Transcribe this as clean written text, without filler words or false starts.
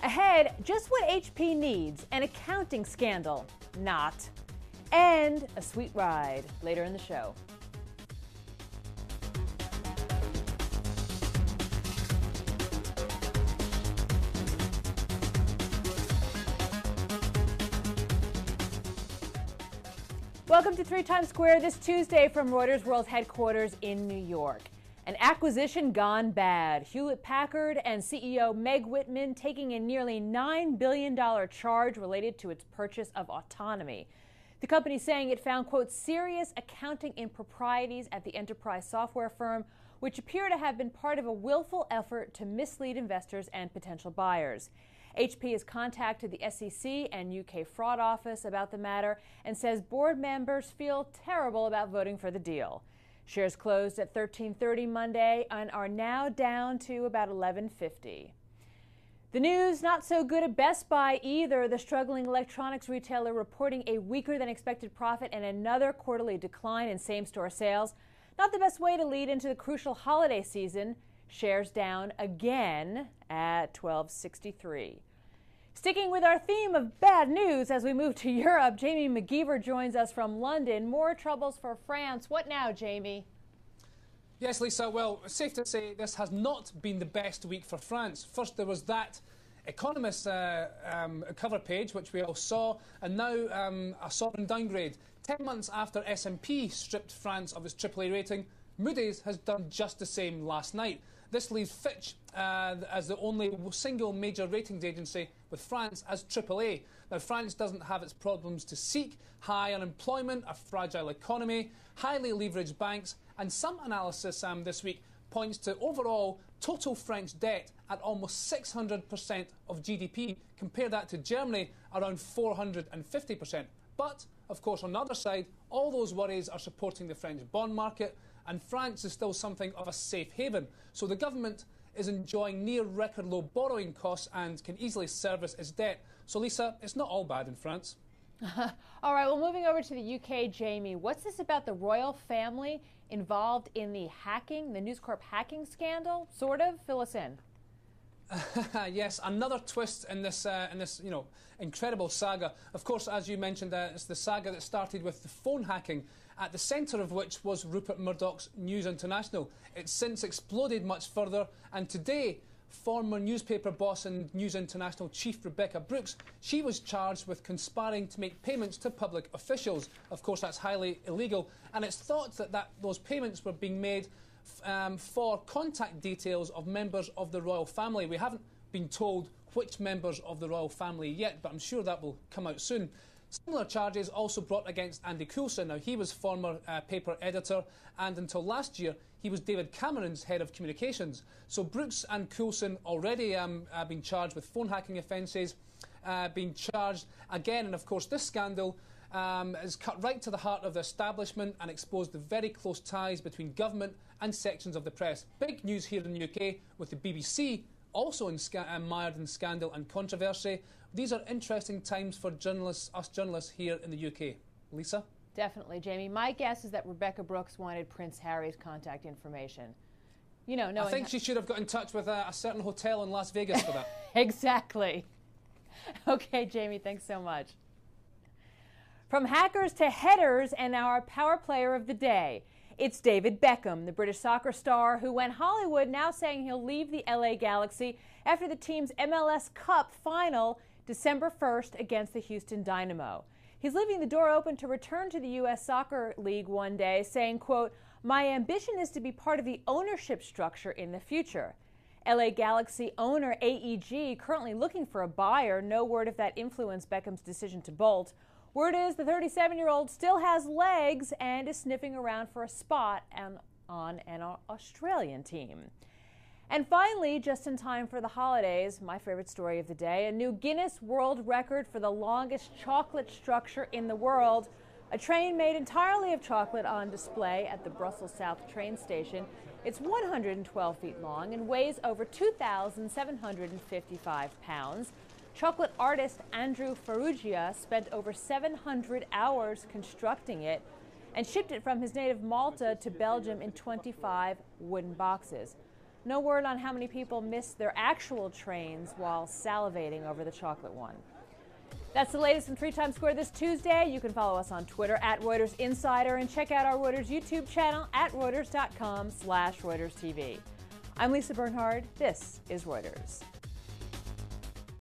Ahead, just what HP needs, an accounting scandal. Not. And a sweet ride later in the show. Welcome to 3 Times Square this Tuesday from Reuters World Headquarters in New York. An acquisition gone bad. Hewlett Packard and CEO Meg Whitman taking a nearly $9 billion charge related to its purchase of Autonomy. The company saying it found, quote, serious accounting improprieties at the enterprise software firm, which appear to have been part of a willful effort to mislead investors and potential buyers. HP has contacted the SEC and UK Fraud Office about the matter and says board members feel terrible about voting for the deal. Shares closed at $13.30 Monday and are now down to about $11.50. The news not so good at Best Buy either. The struggling electronics retailer reporting a weaker than expected profit and another quarterly decline in same-store sales. Not the best way to lead into the crucial holiday season. Shares down again at $12.63. Sticking with our theme of bad news as we move to Europe, Jamie McGeever joins us from London. More troubles for France. What now, Jamie? Yes, Lisa. Well, safe to say this has not been the best week for France. First, there was that Economist cover page, which we all saw, and now a sovereign downgrade. 10 months after S&P stripped France of its AAA rating, Moody's has done just the same last night. This leaves Fitch as the only single major ratings agency with France as AAA. Now, France doesn't have its problems to seek: high unemployment, a fragile economy, highly leveraged banks, and some analysis this week points to overall total French debt at almost 600% of GDP. Compare that to Germany, around 450%. But, of course, on the other side, all those worries are supporting the French bond market, and France is still something of a safe haven. So the government is enjoying near record low borrowing costs and can easily service its debt. So, Lisa, it's not all bad in France. All right, well, moving over to the UK, Jamie, what's this about the royal family involved in the News Corp hacking scandal? Sort of? Fill us in. Yes, another twist in this incredible saga. Of course, as you mentioned, it's the saga that started with the phone hacking, at the centre of which was Rupert Murdoch's News International. It's since exploded much further, and today, former newspaper boss and News International chief Rebekah Brooks, she was charged with conspiring to make payments to public officials. Of course, that's highly illegal, and it's thought that those payments were being made for contact details of members of the royal family. We haven't been told which members of the royal family yet, but I'm sure that will come out soon. Similar charges also brought against Andy Coulson. Now, he was former paper editor, and until last year, he was David Cameron's head of communications. So Brooks and Coulson already been charged with phone hacking offences, being charged again. And of course, this scandal has cut right to the heart of the establishment and exposed the very close ties between government and sections of the press. Big news here in the UK with the BBC also mired in scandal and controversy. These are interesting times for us journalists here in the UK. Lisa? Definitely, Jamie. My guess is that Rebekah Brooks wanted Prince Harry's contact information. I think she should have got in touch with a certain hotel in Las Vegas for that. Exactly. Okay, Jamie, thanks so much. From hackers to headers and our power player of the day. It's David Beckham, the British soccer star who went Hollywood, now saying he'll leave the LA Galaxy after the team's MLS Cup final December 1st against the Houston Dynamo. He's leaving the door open to return to the U.S. Soccer League one day, saying, quote, "My ambition is to be part of the ownership structure in the future." LA Galaxy owner AEG currently looking for a buyer. No word if that influenced Beckham's decision to bolt. Word is the 37-year-old still has legs and is sniffing around for a spot on an Australian team. And finally, just in time for the holidays, my favorite story of the day, a new Guinness World Record for the longest chocolate structure in the world. A train made entirely of chocolate on display at the Brussels South train station. It's 112 feet long and weighs over 2,755 pounds. Chocolate artist Andrew Farrugia spent over 700 hours constructing it and shipped it from his native Malta to Belgium in 25 wooden boxes. No word on how many people missed their actual trains while salivating over the chocolate one. That's the latest from 3 Times Square this Tuesday. You can follow us on Twitter at Reuters Insider and check out our Reuters YouTube channel at Reuters.com/ReutersTV. I'm Lisa Bernhard. This is Reuters.